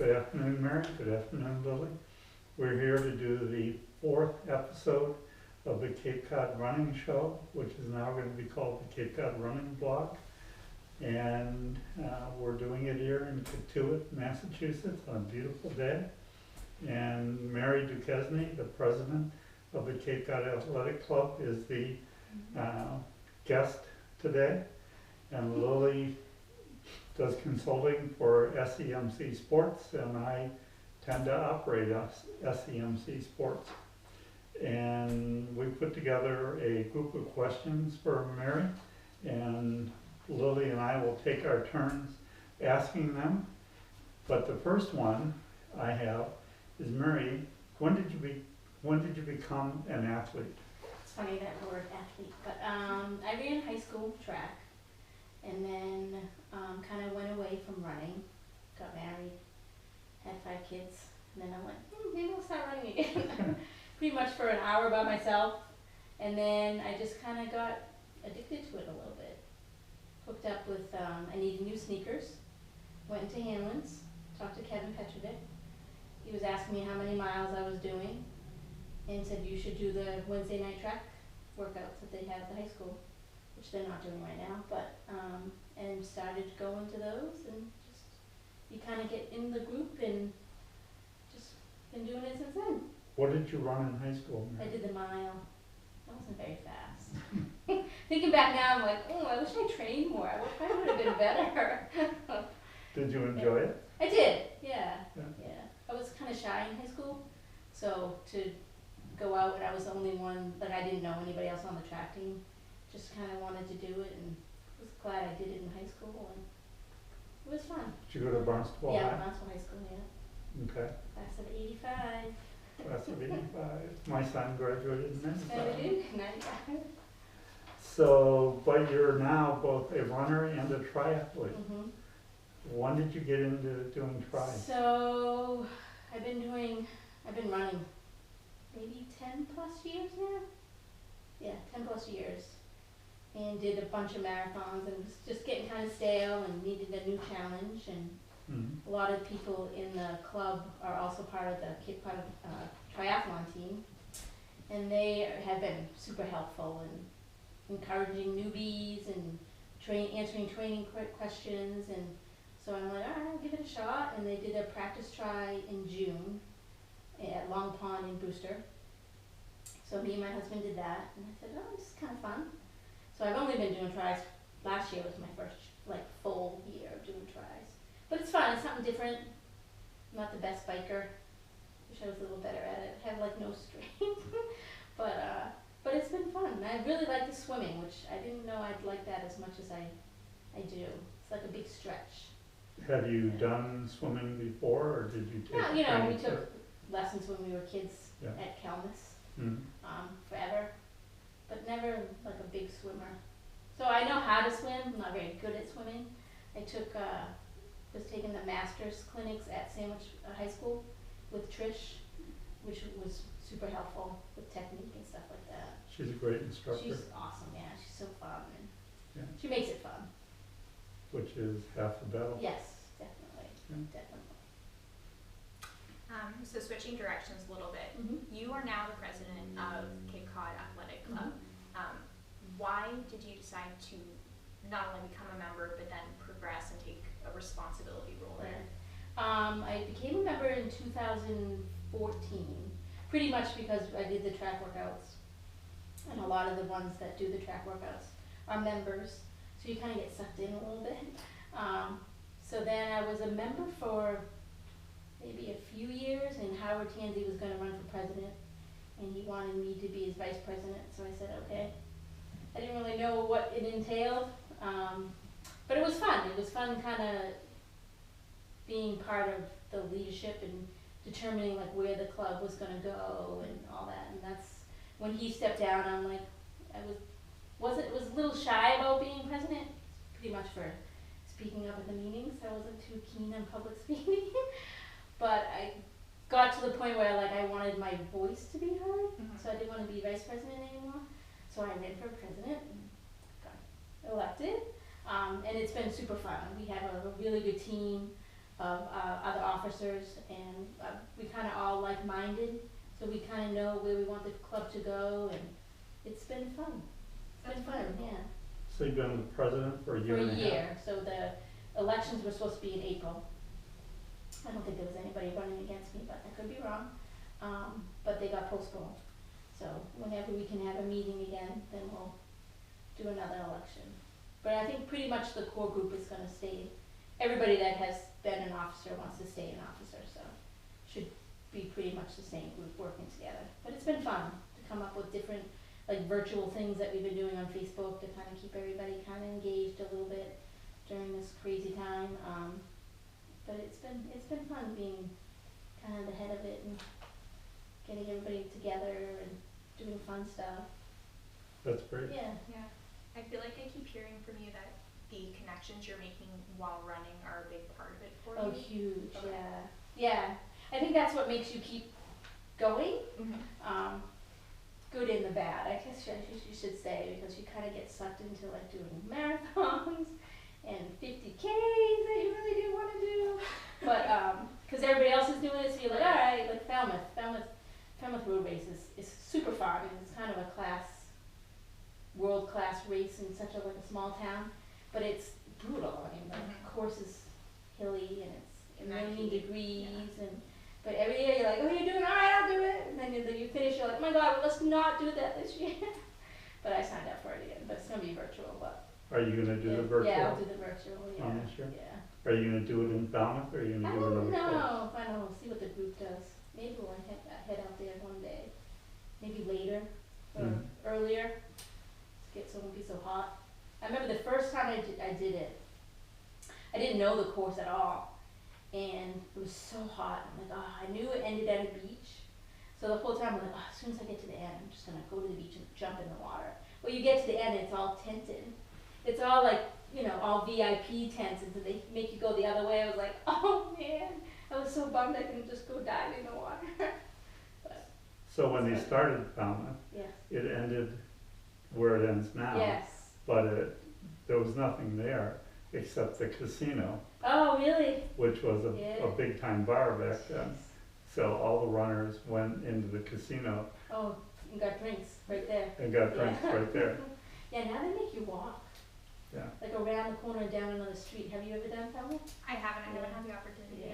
Good afternoon, Mary. Good afternoon, Lily. We're here to do the 4th episode of the Cape Cod Running Show, which is now going to be called the Cape Cod Running Blog. And we're doing it here in Katuitt, Massachusetts on a beautiful day. And Mary Duchesney, the president of the Cape Cod Athletic Club, is the guest today. And Lily does consulting for SEMC Sports, and I tend to operate SEMC Sports. And we put together a group of questions for Mary, and Lily and I will take our turns asking them. But the first one I have is, Mary, when did you become an athlete? It's funny that word athlete, but I ran high school track, and then kind of went away from running, got married, had 5 kids, and then I'm like, maybe I'll start running again. Pretty much for an hour by myself, and then I just kind of got addicted to it a little bit. Hooked up with, I needed new sneakers, went into Hamlin's, talked to Kevin Petrovic. He was asking me how many miles I was doing, and said you should do the Wednesday night track workouts that they have at the high school, which they're not doing right now, but, and started going to those, and just, you kind of get in the group, and just been doing it since then. What did you run in high school, Mary? I did the mile. I wasn't very fast. Thinking back now, I'm like, oh, I wish I trained more. I probably would have been better. Did you enjoy it? I did, yeah. I was kind of shy in high school, so to go out, and I was the only one, like I didn't know anybody else on the track team. Just kind of wanted to do it, and was glad I did it in high school, and it was fun. Did you go to Barnstable High? Yeah, Barnstable High School, yeah. Okay. Class of '85. Class of '85. My son graduated in '95. 95. So, but you're now both a runner and a triathlete. Mm-hmm. When did you get into doing tri? So, I've been running maybe 10 plus years now. Yeah, 10 plus years. And did a bunch of marathons, and was just getting kind of stale and needed a new challenge. And a lot of people in the club are also part of the Cape Cod triathlon team. And they have been super helpful in encouraging newbies and answering training questions. And so I'm like, all right, I'll give it a shot. And they did a practice try in June at Long Pond in Brewster. So me and my husband did that, and I said, oh, this is kind of fun. So I've only been doing tries. Last year was my first full year of doing tries. But it's fun, it's something different. I'm not the best biker. Wish I was a little better at it. I have no strength. But it's been fun. I really like the swimming, which I didn't know I'd like that as much as I do. It's like a big stretch. Have you done swimming before, or did you take No, we took lessons when we were kids at Kelmis. Forever, but never like a big swimmer. So I know how to swim. I'm not very good at swimming. I was taking the master's clinics at Sandwich High School with Trish, which was super helpful with technique and stuff like that. She's a great instructor. She's awesome, yeah. She's so fun, and she makes it fun. Which is half the battle. Yes, definitely, definitely. So switching directions a little bit, you are now the president of Cape Cod Athletic Club. Why did you decide to not only become a member, but then progress and take a responsibility role there? I became a member in 2014, pretty much because I did the track workouts, and a lot of the ones that do the track workouts are members, so you kind of get sucked in a little bit. So then I was a member for maybe a few years, and Howard Tansey was going to run for president, and he wanted me to be his vice president, so I said okay. I didn't really know what it entailed, but it was fun. It was fun kind of being part of the leadership and determining where the club was going to go and all that. And that's when he stepped down. I'm like, was a little shy about being president, pretty much for speaking up at the meetings. I wasn't too keen on public speaking. But I got to the point where I wanted my voice to be heard, so I didn't want to be vice president anymore. So I ran for president and got elected, and it's been super fun. We have a really good team of other officers, and we kind of all like-minded, so we kind of know where we want the club to go, and it's been fun. It's been fun, yeah. So you've been the president for a year and a half? For a year, so the elections were supposed to be in April. I don't think there was anybody running against me, but I could be wrong. But they got postponed. So whenever we can have a meeting again, then we'll do another election. But I think pretty much the core group is gonna stay. Everybody that has been an officer wants to stay an officer, so should be pretty much the same group working together. But it's been fun to come up with different, like, virtual things that we've been doing on Facebook to kind of keep everybody kind of engaged a little bit during this crazy time. But it's been fun being kind of the head of it and getting everybody together and doing fun stuff. That's great. Yeah. Yeah. I feel like I keep hearing from you that the connections you're making while running are a big part of it for Oh, you. huge. Okay. Yeah. I think that's what makes you keep going. Mm-hmm. Good and the bad, I guess you should say, because you kind of get sucked into like doing marathons and 50Ks that you really do want to do, but because everybody else is doing it, so you're like, all right, like Falmouth Road Race is super fun, and it's kind of a world-class race in such a small town, but it's brutal. I mean, the course is hilly and it's a million degrees, but every year you're like, oh, you're doing all right, I'll do it, and then you finish, you're like, oh my God, let's not do that this year. But I signed up for it again, but it's gonna be virtual. But Are you gonna do the virtual? Yeah, I'll do the virtual. Yeah. This year? Yeah. Are you gonna do it in Falmouth, or are you I gonna do it don't on the coast? know. I don't know. We'll see what the group does. Maybe we'll head out there one day. Maybe later or earlier. So it won't be so hot. I remember the first time I did it, I didn't know the course at all, and it was so hot. I'm like, oh, I knew it ended at a beach. So the whole time I'm like, oh, as soon as I get to the end, I'm just gonna go to the beach and jump in the water. Well, you get to the end, it's all tented. It's all like, all VIP tents, and so they make you go the other way. I was like, oh man, I was so bummed I couldn't just go dive in the water. But, So when they started Falmouth, yeah. it ended where it ends now. Yes. But there was nothing there except the casino, Oh, really? which was a big time bar back then. So all the runners went into the casino Oh, you got drinks right there. and got drinks right there. Yeah, now they make you walk. Yeah. Like around the corner and down another street. Have you ever done Falmouth? I haven't had the opportunity.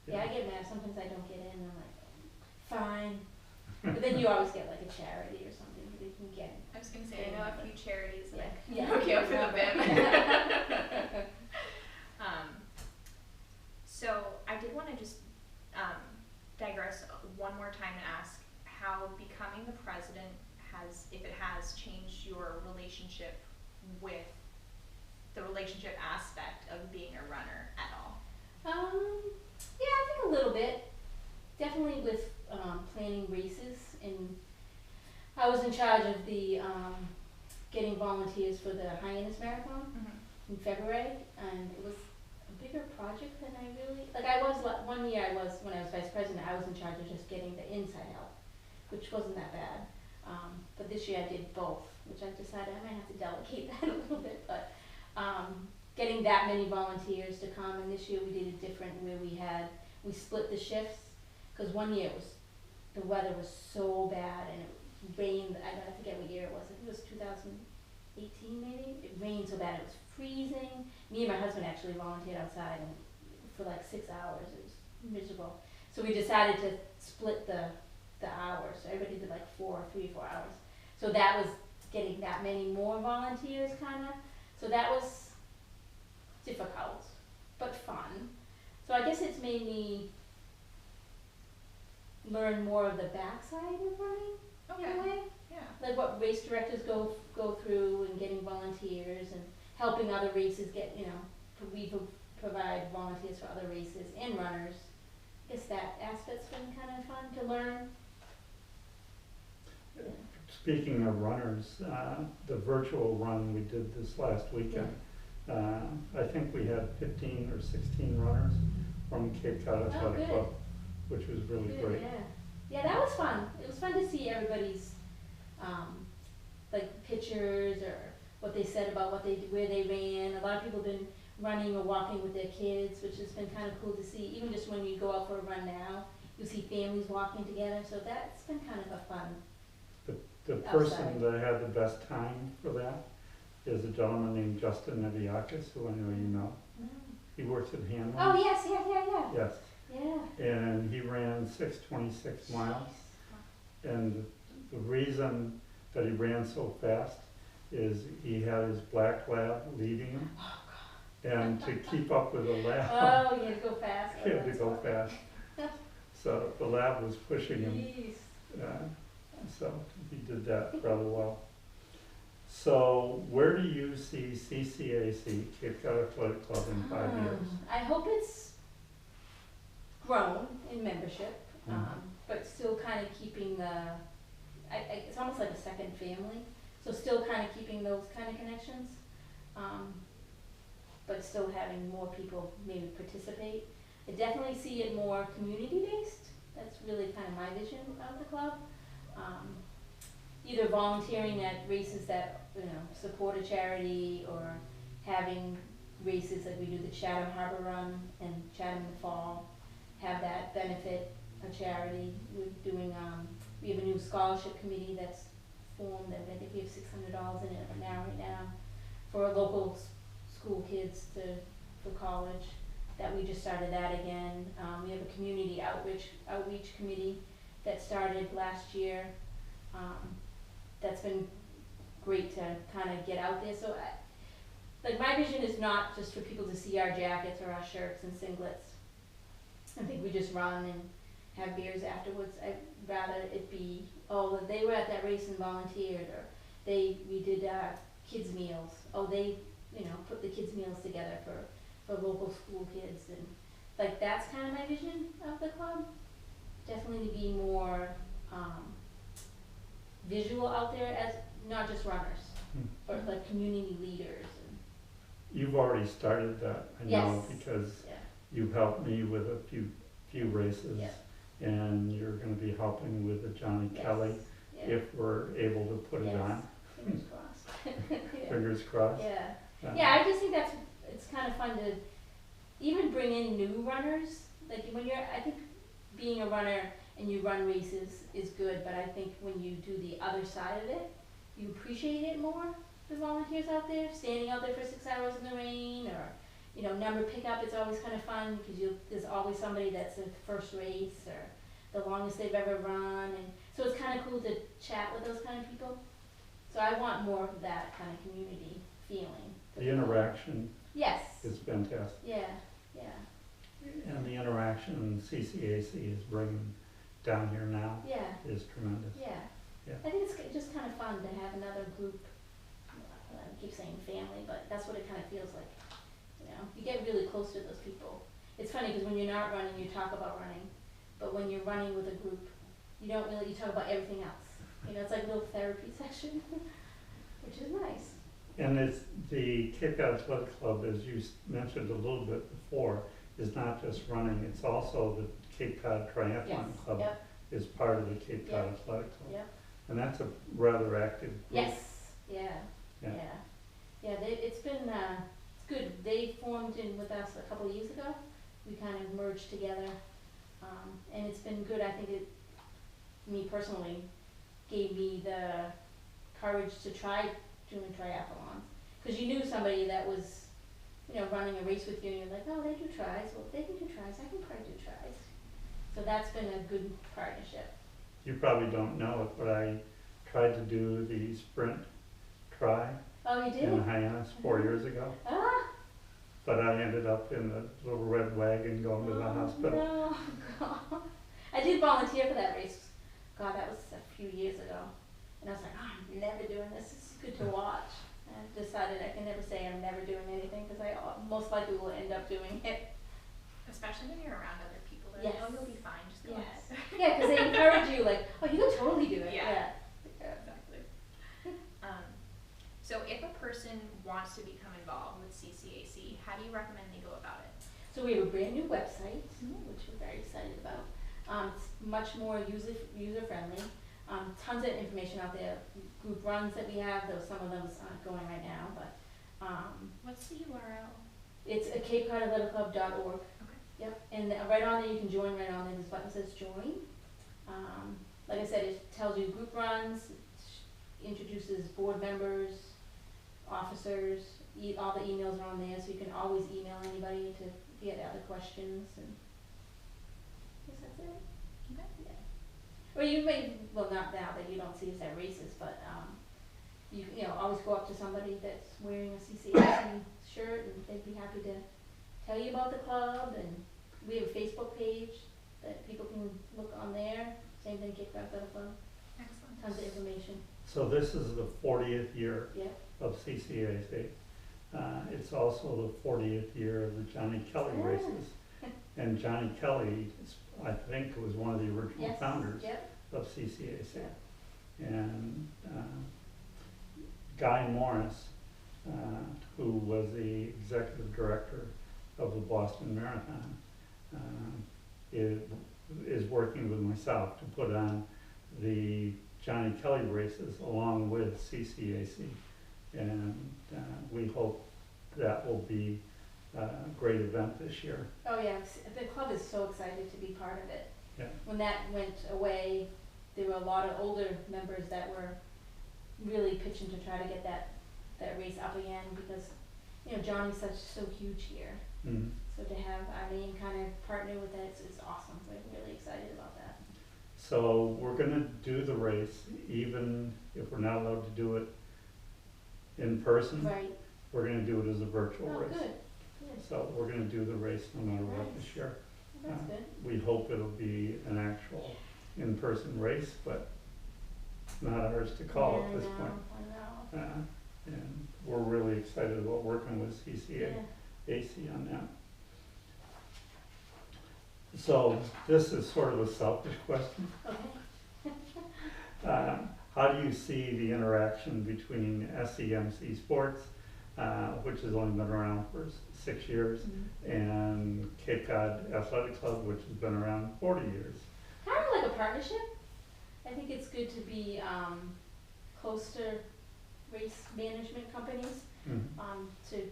Yeah, I get mad. Sometimes I don't get in, and I'm like, fine. But then you always get like a charity or something that you can get. I was gonna say, I know a few charities that I Yeah. can hook you up for the BIM. So I did want to just digress one more time and ask how becoming the president if it has changed your relationship with the relationship aspect of being a runner at all. Yeah, I think a little bit. Definitely with planning races, and I was in charge of the getting volunteers for the Hyannis Marathon in February, and it was a bigger project than I really, one year when I was vice president, I was in charge of just getting the inside help, which wasn't that bad. But this year I did both, which I decided I might have to delegate that a little bit, but getting that many volunteers to come, and this year we did it different where we split the shifts, because one year the weather was so bad and it rained. I forget what year it was. I think it was 2018 maybe. It rained so bad it was freezing. Me and my husband actually volunteered outside and for like 6 hours. It was miserable. So we decided to split the hours. So everybody did like 3 or 4 hours. So that was getting that many more volunteers kind of. So that was difficult, but fun. So I guess it's made me learn more of the backside of running in a way. Yeah. Like what race directors go through, and getting volunteers and helping other races get, we provide volunteers for other races and runners. I guess that aspect's been kind of fun to learn. Yeah. Speaking of runners, the virtual run we did this last weekend, I think we had 15 or 16 runners from Cape Cod Athletic Club, which was really great. Yeah, that was fun. It was fun to see everybody's like pictures or what they said about where they ran. A lot of people have been running or walking with their kids, which has been kind of cool to see. Even just when you go out for a run now, you see families walking together, so that's been kind of a fun. The person Outside. that had the best time for that is a gentleman named Justin Neviakis, who I know you know. Mm. He works at Hanlon. Oh, yes, yeah. Yes, Yeah. and he ran 6:26 miles. And the reason that he ran so fast is he had his black lab leading him. And to keep up with the lab, Oh, you had to go fast. he had to go fast. So the lab was pushing him. Jeez. So he did that rather well. So where do you see CCAC, Cape Cod Athletic Club, in 5 years? I hope it's grown in membership, Mhm. but still kind of keeping it's almost like a second family. So still kind of keeping those kind of connections, but still having more people maybe participate. I definitely see it more community-based. That's really kind of my vision of the club. Either volunteering at races that, support a charity, or having races like we do the Chatham Harbor Run and Chatham in the fall, have that benefit a charity. We're doing, we have a new scholarship committee that's formed, and I think we have $600 in it right now, for local school kids for college, that we just started that again. We have a community outreach committee that started last year. That's been great to kind of get out there. So, my vision is not just for people to see our jackets or our shirts and singlets. I think we just run and have beers afterwards. I'd rather it be, they were at that race and volunteered, or we did kids meals. They put the kids meals together for local school kids, and that's kind of my vision of the club. Definitely to be more visual out there, as not just runners, but like community leaders. You've already started that, I know, Yes. because Yeah. you've helped me with a few races. Yeah. And you're gonna be helping with the Johnny Yes. Kelly, Yeah. if we're able to put it Yes. on. Fingers crossed. Yeah. Fingers crossed. Yeah. Uh, Yeah, I just think it's kind of fun to even bring in new runners. Like I think being a runner and you run races is good, but I think when you do the other side of it, you appreciate it more. The volunteers out there, standing out there for 6 hours in the rain, or number pickup. It's always kind of fun because there's always somebody that's the first race or the longest they've ever run, and so it's kind of cool to chat with those kind of people. So I want more of that kind of community feeling. The interaction Yes. is fantastic. Yeah. And the interaction CCAC is bringing down here now Yeah. is tremendous. Yeah. Yeah. I think it's just kind of fun to have another group. I keep saying family, but that's what it kind of feels like. You get really close to those people. It's funny because when you're not running, you talk about running, but when you're running with a group, you talk about everything else. It's like a little therapy session, which is nice. And it's the Cape Cod Athletic Club, as you mentioned a little bit before, is not just running, it's also the Cape Cod Triathlon Yes. Club Yep. is part of the Cape Cod Yep. Athletic Club. Yep. And that's a rather active group. Yes. Yeah. Yeah. It's been it's good. They formed in with us a couple of years ago. We kind of merged together, and it's been good. I think me personally, gave me the courage to try doing triathlons, because you knew somebody that was, running a race with you, and you're like, oh, they do tries. Well, if they can do tries, I can probably do tries. So that's been a good partnership. You probably don't know it, but I tried to do the sprint try Oh, you did? in Hyannis 4 years ago, Ah. but I ended up in the little red wagon going to the hospital. No, God. I did volunteer for that race. God, that was a few years ago. And I was like, I'm never doing this. It's good to watch. And I decided I can never say I'm never doing anything, because I most likely will end up doing it. Especially when you're around other people. They're Yes. like, oh, you'll be fine, just go Yes. ahead. Yeah, because they encourage you, like, oh, you can totally do it. Yeah. Yeah. Exactly. So if a person wants to become involved with CCAC, how do you recommend they go about it? So we have a brand new website, which we're very excited about. It's much more user friendly. Tons of information out there. Group runs that we have, though some of them's aren't going right now, but What's the URL? It's a CapeCodAthleticClub.org. Okay. Yep, and right on there, you can join right on there, this button says join. Like I said, it tells you group runs, introduces board members, officers, all the emails are on there, so you can always email anybody to get other questions, and I guess that's it. Okay. Yeah. Or you may, well, not now that you don't see us at races, but, you know, always go up to somebody that's wearing a CCAC shirt, and they'd be happy to tell you about the club, and we have a Facebook page that people can look on there, same thing, Cape Cod Athletic Club, Excellent. tons of information. So this is the 40th year Yeah. of CCAC. It's also the 40th year of the Johnny Kelly Yeah. races. And Johnny Kelly, I think, was one of the original Yes. founders Yep. of CCAC. And Guy Morris, who was the executive director of the Boston Marathon, is working with myself to put on the Johnny Kelly races along with CCAC. And we hope that will be a great event this year. Oh yeah, the club is so excited to be part of it. Yeah. When that went away, there were a lot of older members that were really pitching to try to get that race up again, because, you know, Johnny's so huge here. Mhm. So to have our name kind of partner with that, it's awesome. We're really excited about that. So we're gonna do the race, even if we're not allowed to do it in person. Right. We're gonna do it as a virtual Oh, race. good. Good. So we're gonna do the race no matter what this year. Well, that's good. We hope it'll be an actual in-person race, but it's not ours to call Yeah, at this I know, point. I know. And we're really excited about working with CCAC Yeah. on that. So this is sort of a selfish question. Okay. How do you see the interaction between SEMC Sports, which has only been around for 6 years, Mhm. and Cape Cod Athletic Club, which has been around 40 years? Kind of like a partnership. I think it's good to be close to race management companies, Mhm. to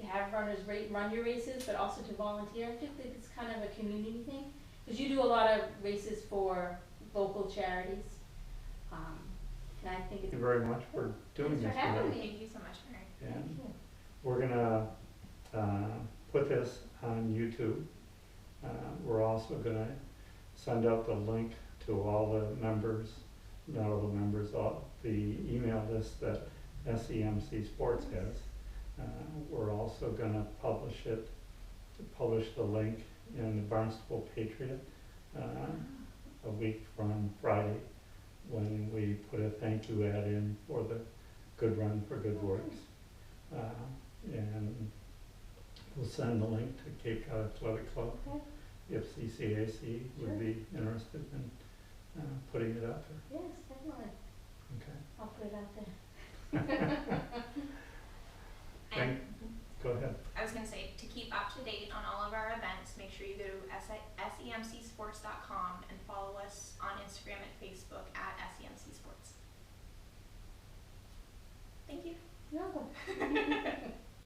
have runners run your races, but also to volunteer. I think that it's kind of a community thing, because you do a lot of races for local charities, and I think it's. Thank you very much for doing Thanks this for having today. me. Thank you so much, Mary. And Thank you. we're gonna put this on YouTube. We're also gonna send out the link to all the members, not all the members, all the email list that SEMC Sports has. We're also gonna publish the link in the Barnstable Patriot a week from Friday, when we put a thank you ad in for the Good Run for Good Works. And we'll send the link to Cape Cod Athletic Club Okay. if CCAC would Sure. be interested in putting it out there. Yes, definitely. Okay. I'll put it out there. And Go ahead. I was going to say, to keep up to date on all of our events, make sure you go to semcsports.com and follow us on Instagram and Facebook at SEMC Sports. Thank you. You're welcome.